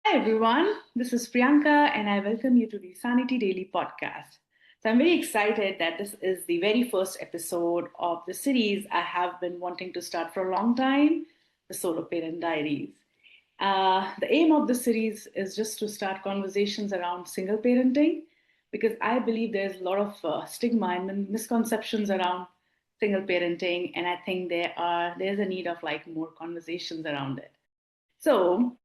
Hi everyone, this is Priyanka and I welcome you to the Sanity Daily Podcast. So I'm very excited that this is the very first episode of the series I have been wanting to start for a long time, the Solo Parent Diaries. The aim of the series is just to start conversations around single parenting because I believe there's a lot of stigma and misconceptions around single parenting, and I think there's a need of like more conversations around it. So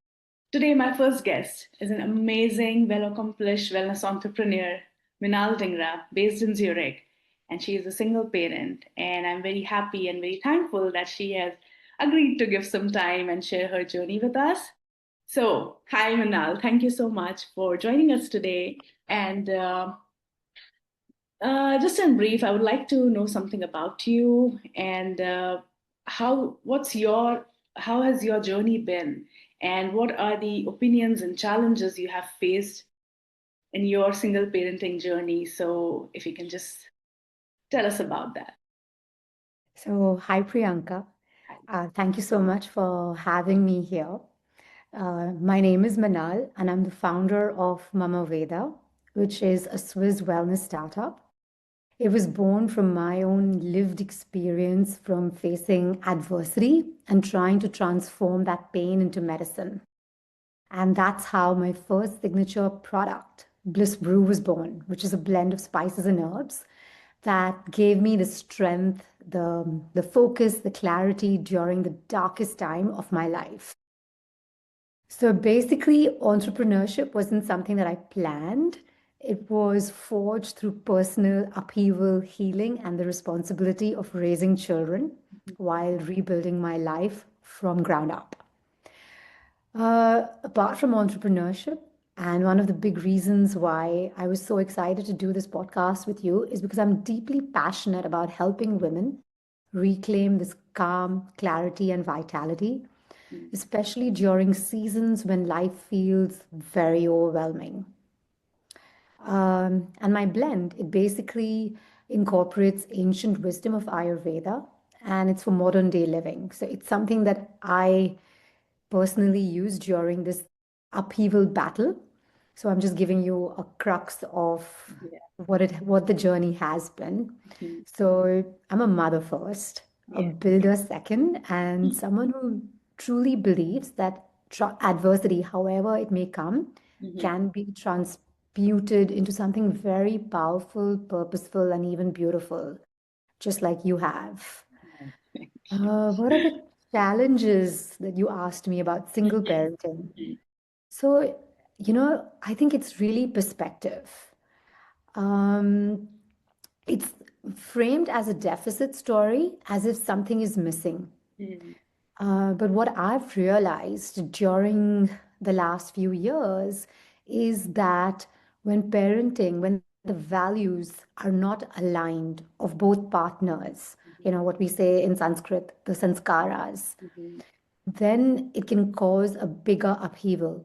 today, my first guest is an amazing, well accomplished wellness entrepreneur, Minnal Dhingra, based in Zurich. And she is a single parent. And I'm very happy and very thankful that she has agreed to give some time and share her journey with us. So, hi, Minnal. Thank you so much for joining us today. And just in brief, I would like to know something about you and what's how has your journey been, and what are the opinions and challenges you have faced in your single parenting journey? So, if you can just tell us about that. So, hi Priyanka. Thank you so much for having me here. My name is Manal, and I'm the founder of Mammaveda, which is a Swiss wellness startup. It was born from my own lived experience from facing adversity and trying to transform that pain into medicine. And that's how my first signature product, Bliss Brew, was born, which is a blend of spices and herbs that gave me the strength, the focus, the clarity during the darkest time of my life. So basically, entrepreneurship wasn't something that I planned. It was forged through personal upheaval, healing, and the responsibility of raising children while rebuilding my life from ground up. Apart from entrepreneurship, and one of the big reasons why I was so excited to do this podcast with you is because I'm deeply passionate about helping women reclaim this calm, clarity, and vitality, especially during seasons when life feels very overwhelming. And my blend, it basically incorporates ancient wisdom of Ayurveda and it's for modern day living. So it's something that I personally use during this upheaval battle. So I'm just giving you a crux of Yeah. what the journey has been. Mhm. So I'm a mother first, a Yeah. builder second, and someone who truly believes that adversity, however it may come, Mhm. can be transmuted into something very powerful, purposeful, and even beautiful, just like you have. Thank you. What are the challenges that you asked me about single parenting? Mhm. So, I think it's really perspective. Um, it's framed as a deficit story, as if something is missing. Mhm. But what I've realized during the last few years is that when the values are not aligned of both partners, what we say in Sanskrit, the sanskaras, Mhm. then it can cause a bigger upheaval.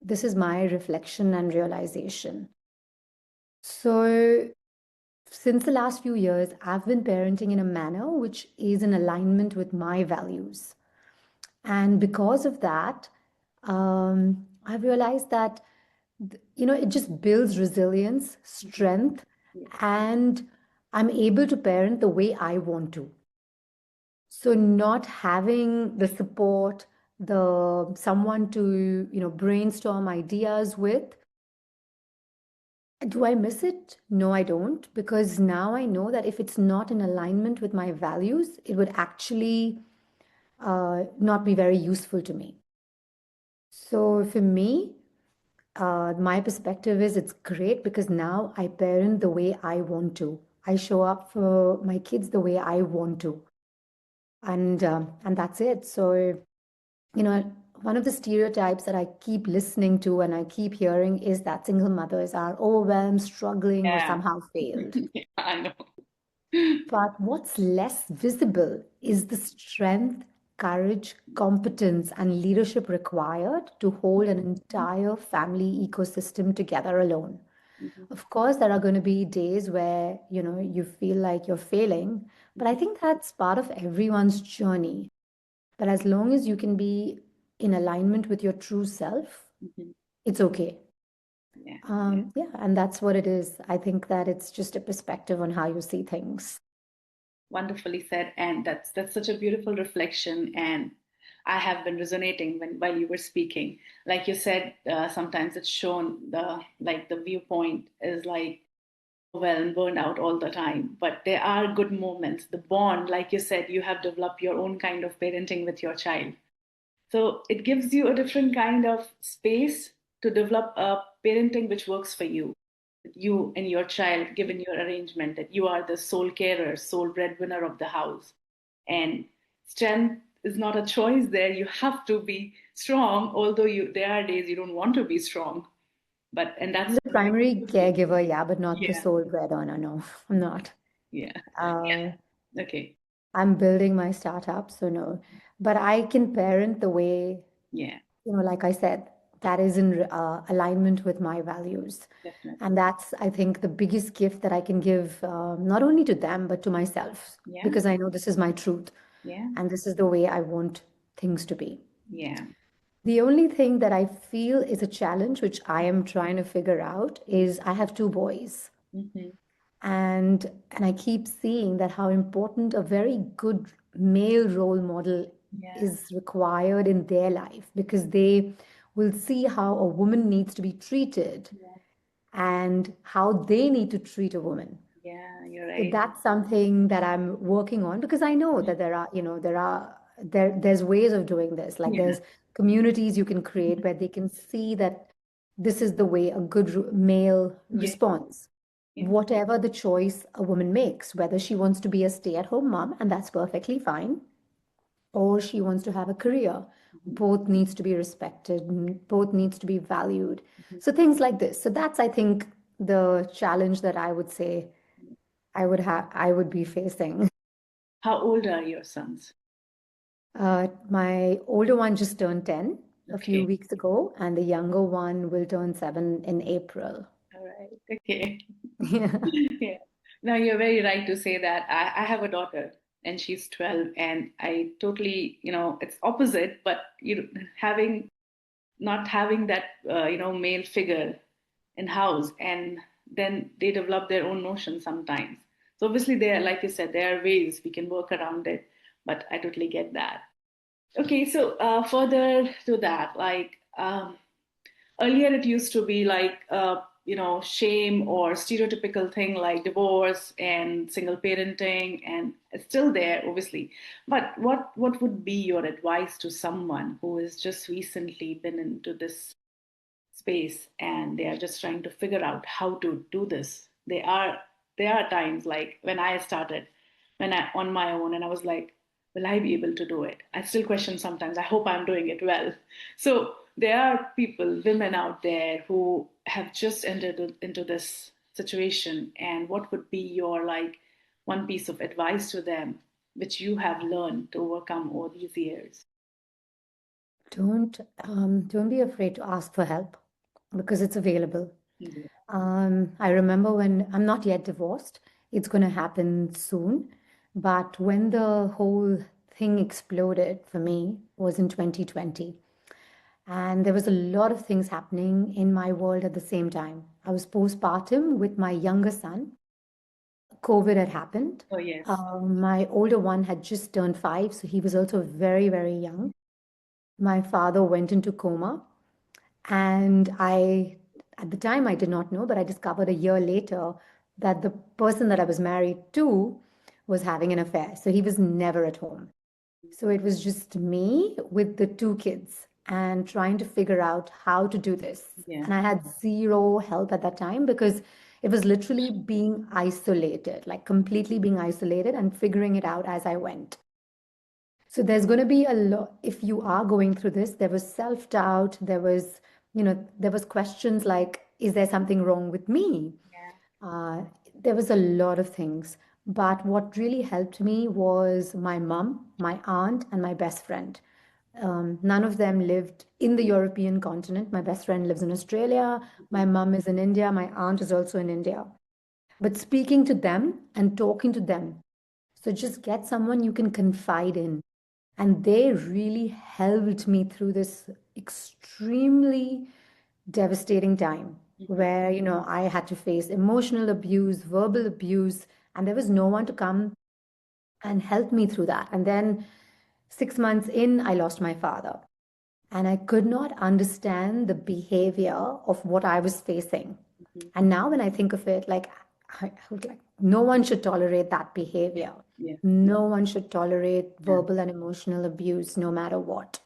This is my reflection and realization. So, since the last few years, I've been parenting in a manner which is in alignment with my values. And because of that, I've realized that, it just builds resilience, Mhm. strength, Yeah. and I'm able to parent the way I want to. So not having the support, the someone to, brainstorm ideas with, do I miss it? No, I don't, because now I know that if it's not in alignment with my values, it would actually not be very useful to me. So for me, my perspective is it's great because now I parent the way I want to. I show up for my kids the way I want to, and that's it. So one of the stereotypes that I keep listening to and I keep hearing is that single mothers are overwhelmed, struggling, or Yeah. somehow failed. Yeah, I know. But what's less visible is the strength, courage, competence, and leadership required to hold an entire family ecosystem together alone. Mhm. Of course, there are going to be days where, you feel like you're failing, but I think that's part of everyone's journey. But as long as you can be in alignment with your true self, Hmm. It's okay. Yeah. Yeah, and that's what it is. I think that it's just a perspective on how you see things. Wonderfully said, and that's such a beautiful reflection. And I have been resonating while you were speaking. Like you said, sometimes it's shown the viewpoint is like overwhelmed, burned out all the time. But there are good moments. The bond, like you said, you have developed your own kind of parenting with your child. So it gives you a different kind of space to develop a parenting which works for you. You and your child, given your arrangement, that you are the sole carer, sole breadwinner of the house. And strength is not a choice there. You have to be strong, although there are days you don't want to be strong. But and I'm that's the primary caregiver, yeah, but not the yeah, sole breadwinner. No, I'm not. yeah, Uh, okay, I'm building my startup, so no. But I can parent the way, yeah, like I said, that is in alignment with my values. definitely, And that's, I think, the biggest gift that I can give, not only to them, but to myself, yeah, because I know this is my truth yeah, and this is the way I want things to be. yeah. The only thing that I feel is a challenge, which I am trying to figure out, is I have two boys. Mm-hmm. And I keep seeing that how important a very good male role model Yeah, is required in their life, because they will see how a woman needs to be treated yeah, and how they need to treat a woman. yeah. You're So right. that's something that I'm working on, because I know that there's ways of doing this. Like Yeah, there's communities you can create where they can see that this is the way a good male yeah, responds. yeah, Whatever the choice a woman makes, whether she wants to be a stay-at-home mom, and that's perfectly fine, or she wants to have a career, both needs to be respected, both needs to be valued. mhm. So things like this. So that's, I think, the challenge that I would say I would be facing. How old are your sons? My older one just turned 10 a few Okay. weeks ago, and the younger one will turn 7 in April. All right. Okay. Yeah. Yeah. No, you're very right to say that. I have a daughter and she's 12, and I totally, it's opposite, but having not having that, male figure in house, and then they develop their own notions sometimes. So obviously there, like you said, there are ways we can work around it, but I totally get that. Okay, so further to that, earlier it used to be like shame or stereotypical thing like divorce and single parenting, and it's still there obviously. But what would be your advice to someone who has just recently been into this space and they are just trying to figure out how to do this? There are times like when I started, when I on my own, and I was like, will I be able to do it? I still question sometimes. I hope I'm doing it well. So there are people, women out there who have just entered into this situation, and what would be your like one piece of advice to them which you have learned to overcome all these years? Don't be afraid to ask for help, because it's available. Yeah. I remember when I'm not yet divorced, it's going to happen soon. But when the whole thing exploded for me was in 2020. And there was a lot of things happening in my world at the same time. I was postpartum with my younger son. COVID had happened. Oh yes. My older one had just turned 5, so he was also very, very young. My father went into coma, and at the time, I did not know, but I discovered a year later that the person that I was married to was having an affair. So he was never at home. So it was just me with the two kids and trying to figure out how to do this. Yeah. And I had zero help at that time, because it was literally being isolated, like completely being isolated and figuring it out as I went. So there's going to be a lot, if you are going through this, there was self-doubt, there was questions like, is there something wrong with me? Yeah. Uh, there was a lot of things. But what really helped me was my mom, my aunt, and my best friend. None of them lived in the European continent. My best friend lives in Australia. My mom is in India. My aunt is also in India. But speaking to them and talking to them. So just get someone you can confide in. And they really helped me through this extremely devastating time Mhm. where, I had to face emotional abuse, verbal abuse, and there was no one to come and help me through that. And then 6 months in, I lost my father. And I could not understand the behavior of what I was facing. Mhm. And now when I think of it, like I would like no one should tolerate that Yeah. behavior. Yeah. No one should tolerate Yeah. verbal and emotional abuse no matter what.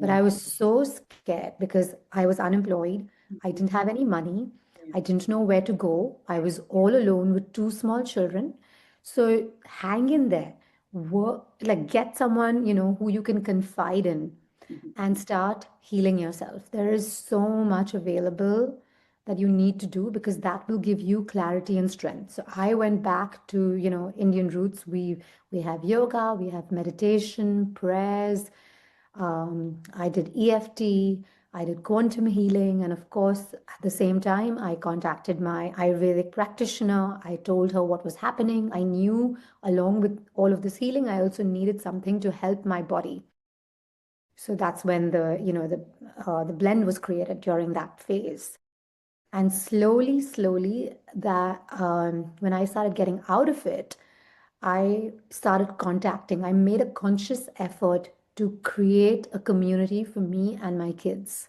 But Yeah. I was so scared because I was unemployed. I Mhm. didn't have any money. Yeah. I didn't know where to go. I was all alone with two small children. So hang in there. Work, like get someone, who you can confide in Mhm. and start healing yourself. There is so much available that you need to do because that will give you clarity and strength. So I went back to, Indian roots. We have yoga, we have meditation, prayers. I did EFT, I did quantum healing, and of course, at the same time, I contacted my Ayurvedic practitioner. I told her what was happening. I knew along with all of this healing, I also needed something to help my body. So that's when the blend was created during that phase. And slowly, slowly, that when I started getting out of it, I started contacting. I made a conscious effort to create a community for me and my kids.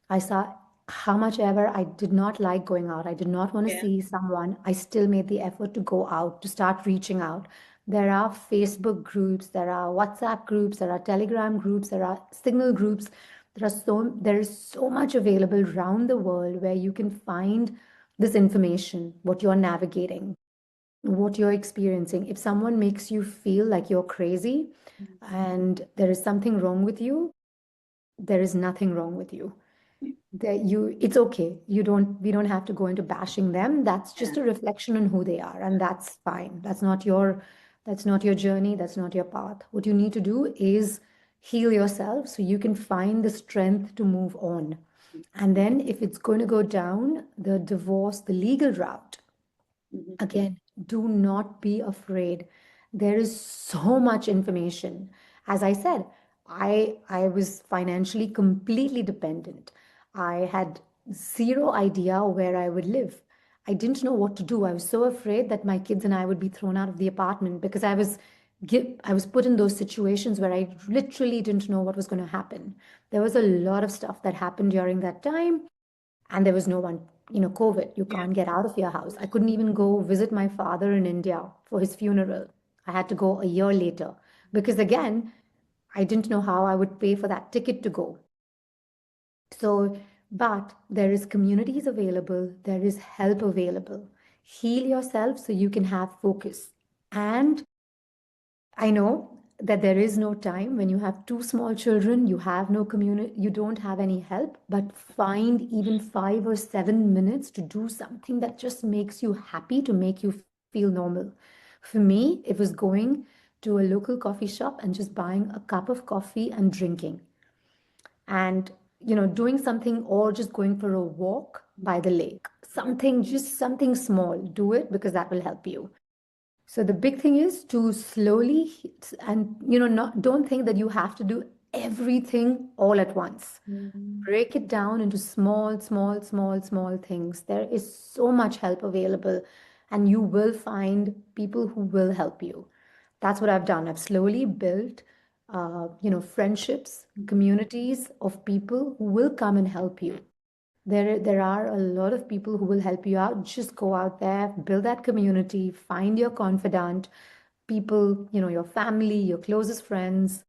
I saw how much ever I did not like going out. I did not want to Yeah. see someone. I still made the effort to go out, to start reaching out. There are Facebook groups, there are WhatsApp groups, there are Telegram groups, there are Signal groups. There is so much available around the world where you can find this information, what you're navigating, what you're experiencing. If someone makes you feel like you're crazy Mhm. and there is something wrong with you, there is nothing wrong with you. That you It's okay. We don't have to go into bashing them. That's Yeah. just a reflection on who they are, and that's fine. That's not your journey, that's not your path. What you need to do is heal yourself so you can find the strength to move on. And then if it's going to go down the divorce, the legal route, Mhm. again, do not be afraid. There is so much information. As I said, I was financially completely dependent. I had zero idea where I would live. I didn't know what to do. I was so afraid that my kids and I would be thrown out of the apartment because I was put in those situations where I literally didn't know what was going to happen. There was a lot of stuff that happened during that time, and there was no one, COVID, you Yeah. can't get out of your house. I couldn't even go visit my father in India for his funeral. I had to go a year later because, again, I didn't know how I would pay for that ticket to go. So, but there is communities available, there is help available. Heal yourself so you can have focus. And I know that there is no time when you have two small children, you have no community, you don't have any help, but find even 5 or 7 minutes to do something that just makes you happy, to make you feel normal. For me, it was going to a local coffee shop and just buying a cup of coffee and drinking, and doing something, or just going for a walk by the lake. Yeah. Something, just something small. Do it because that will help you. So the big thing is to slowly, and not don't think that you have to do everything all at once. Mhm. Break it down into small, small, small, small things. There is so much help available, and you will find people who will help you. That's what I've done. I've slowly built, friendships, communities of people who will come and help you. There are a lot of people who will help you out. Just go out there, build that community, find your confidant, people, your family, your closest friends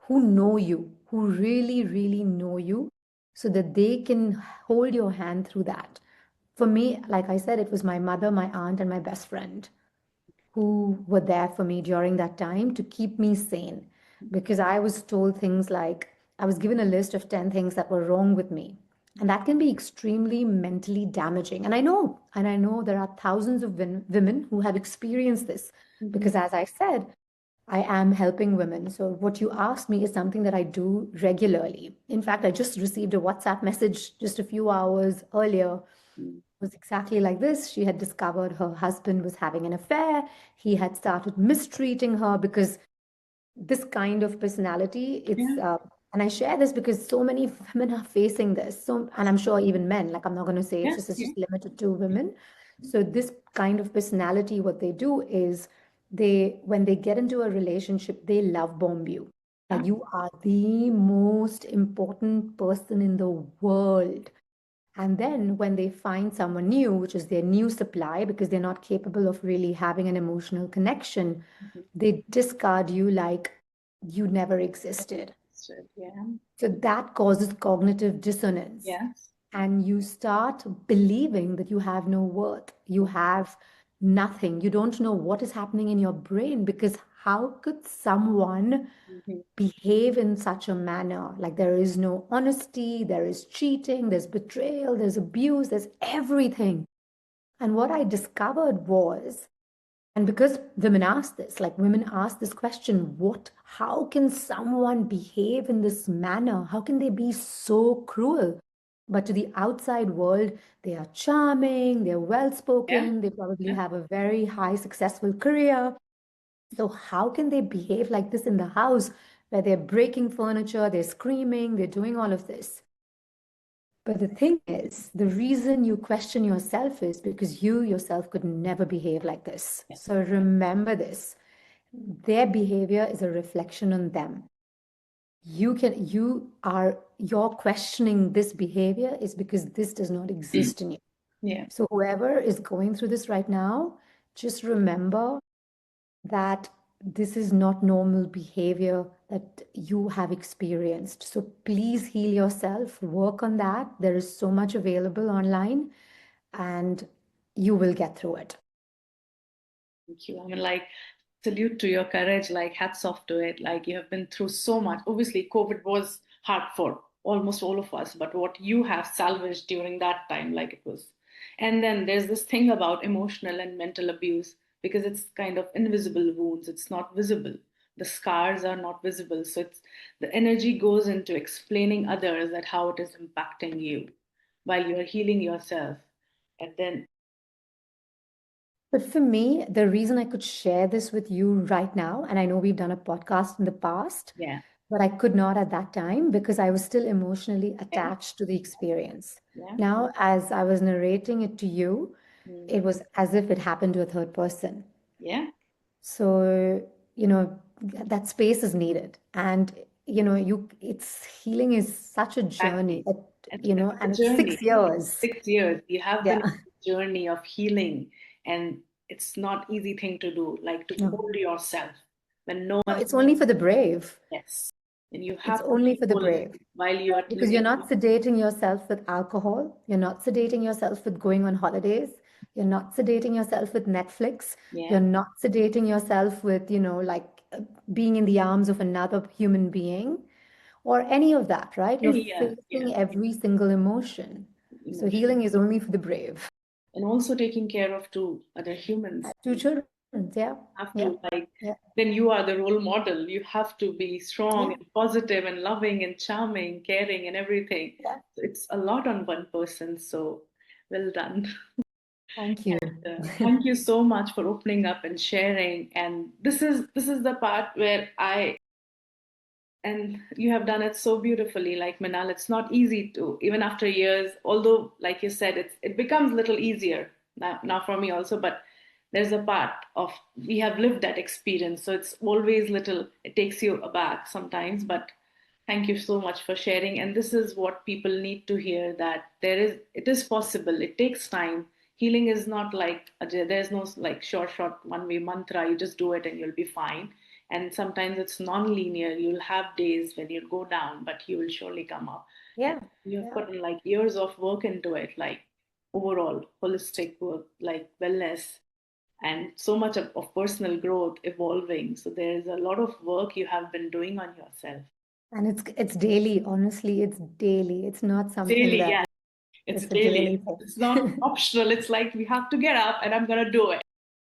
who know you, who really, really know you, so that they can hold your hand through that. For me, like I said, it was my mother, my aunt, and my best friend who were there for me during that time to keep me sane, because I was told things like, I was given a list of 10 things that were wrong with me. And that can be extremely mentally damaging. And I know there are thousands of women who have experienced this Mhm. because, as I said, I am helping women. So, what you asked me is something that I do regularly. In fact, I just received a WhatsApp message just a few hours earlier, Mhm. was exactly like this. She had discovered her husband was having an affair. He had started mistreating her because this kind of personality, it's Yeah. and I share this because so many women are facing this. So, and I'm sure even men, like I'm not going to say Yes. it's Yeah. just limited to women. So this kind of personality, what they do is when they get into a relationship, they love bomb you. Like you are the most important person in the world. And then when they find someone new, which is their new supply, because they're not capable of really having an emotional connection, Mhm. they discard you like you never existed. Yeah. So that causes cognitive dissonance. Yes. And you start believing that you have no worth. You have nothing. You don't know what is happening in your brain because how could someone Mhm. behave in such a manner? Like there is no honesty, there is cheating, there's betrayal, there's abuse, there's everything. And what I discovered was, and because women ask this, like women ask this question, how can someone behave in this manner? How can they be so cruel? But to the outside world, they are charming, they're well Yeah. spoken, they probably Yeah. have a very high successful career. So, how can they behave like this in the house where they're breaking furniture, they're screaming, they're doing all of this? But the thing is, the reason you question yourself is because you yourself could never behave like this. Yes. So remember this. Their behavior is a reflection on them. You're questioning this behavior is because this does not exist in you. Yeah. So whoever is going through this right now, just remember that this is not normal behavior that you have experienced. So please heal yourself, work on that. There is so much available online, and you will get through it. Thank you. I mean, like, salute to your courage, like, hats off to it. Like, you have been through so much. Obviously, COVID was hard for almost all of us, but what you have salvaged during that time, like, it was. And then there's this thing about emotional and mental abuse because it's kind of invisible wounds, it's not visible. The scars are not visible. So it's the energy goes into explaining others that how it is impacting you while you're healing yourself. And then, But for me, the reason I could share this with you right now, and I know we've done a podcast in the past, yeah, but I could not at that time because I was still emotionally yeah, attached to the experience. yeah. Now, as I was narrating it to you, Mm. it was as if it happened to a third person. Yeah. So, that space is needed. And, it's healing is such a journey Exactly. that, It's a and it's journey. 6 years. 6 years. You have been Yeah. on a journey of healing, and it's not easy thing to do, like to No, hold yourself when no no, one it's only for the brave. yes. And you It's have to only be for the full brave. while you are Because you're living. not sedating yourself with alcohol. You're not sedating yourself with going on holidays. You're not sedating yourself with Netflix. You're Yeah. not sedating yourself with, being in the arms of another human being or any of that, right? You're Yeah. Yeah. facing every single emotion. So Emotion. healing is only for the brave. And also taking care of two other humans. Two children. Yeah. Have Yeah. to like Yeah. then you are the role model. You have to be strong Yeah. and positive and loving and charming, caring and everything. Yeah. So it's a lot on one person. So well done. Thank you. Thank you so much for opening up and sharing. And this is the part where I and you have done it so beautifully, like Manal. It's not easy to even after years, although like you said, it becomes a little easier now for me also, but there's a part of we have lived that experience. So it's always little it takes you aback sometimes, but thank you so much for sharing. And this is what people need to hear that it is possible. It takes time. Healing is not like there's no like short one way mantra. You just do it and you'll be fine. And sometimes it's non-linear. You'll have days when you'll go down, but you will surely come up. And Yeah. you've Yeah. put in like years of work into it, like overall holistic work, like wellness and so much of personal growth evolving. So there's a lot of work you have been doing on yourself. And it's daily, honestly, it's daily. It's not something Daily, that yeah. It's it's a daily. daily thing. It's not optional. It's like we have to get up and I'm gonna do it.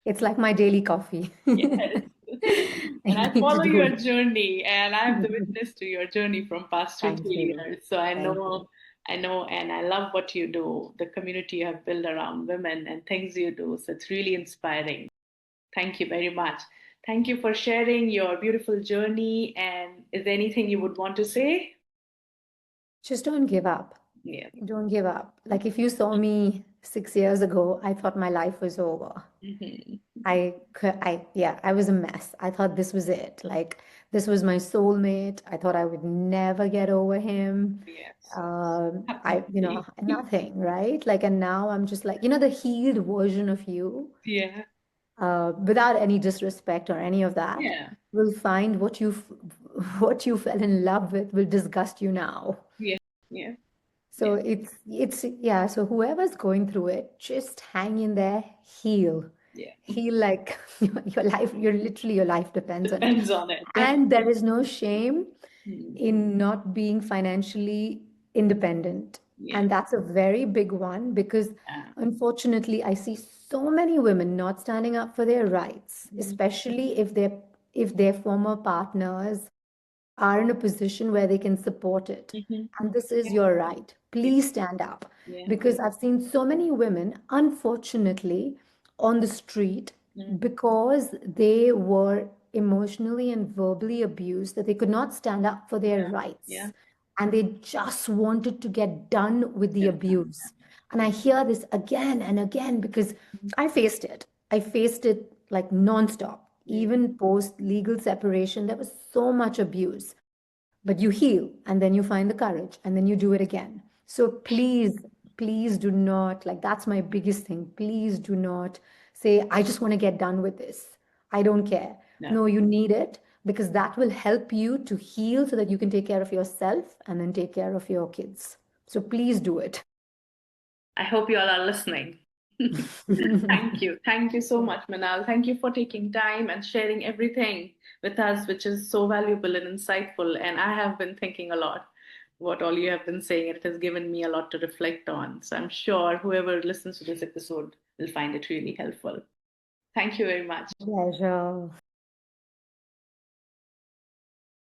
It's like my daily coffee. Yes. I And I need to follow do your it. journey and I'm the witness to your journey from past 20 Thank you. years. So Thank you. I know, and I love what you do, the community you have built around women and things you do. So it's really inspiring. Thank you very much. Thank you for sharing your beautiful journey. And is there anything you would want to say? Just don't give up. Yeah. Don't give up. Like if you saw me 6 years ago, I thought my life was over. Hmm. Yeah, I was a mess. I thought this was it. Like this was my soulmate. I thought I would never get over him. Yes. Absolutely. Nothing, right? Like, and now I'm just like, the healed version of you, Yeah. without any disrespect or any of that, Yeah. will find what you fell in love with will disgust you now. Yeah. Yeah. So Yeah. yeah, so whoever's going through it, just hang in there, heal. Yeah. Heal like your life depends on it. Depends on it. And there Definitely. is no shame Mm. in not being financially independent. Yeah. And that's a very big one because Yeah. unfortunately, I see so many women not standing up for their rights, Mhm. especially if their former partners are in a position where they can support it. Mhm. And this is Yeah. your right. Yeah. Please stand up. Yeah. Because I've seen so many women, unfortunately, on the street Mm. because they were emotionally and verbally abused, that they could not stand up for their Yeah. Yeah. rights. And they just wanted to get done with the Get done. abuse. And I hear this again and again because Mhm. I faced it. I faced it like nonstop. Yeah. Even post legal separation, there was so much abuse. But you heal and then you find the courage and then you do it again. So please, please do not, like, that's my biggest thing. Please do not say, I just want to get done with this. I don't care. No. No, you need it because that will help you to heal so that you can take care of yourself and then take care of your kids. So please do it. I hope you all are listening. Thank you. Thank you so much, Manal. Thank you for taking time and sharing everything with us, which is so valuable and insightful. And I have been thinking a lot what all you have been saying. It has given me a lot to reflect on. So I'm sure whoever listens to this episode will find it really helpful. Thank you very much. Pleasure.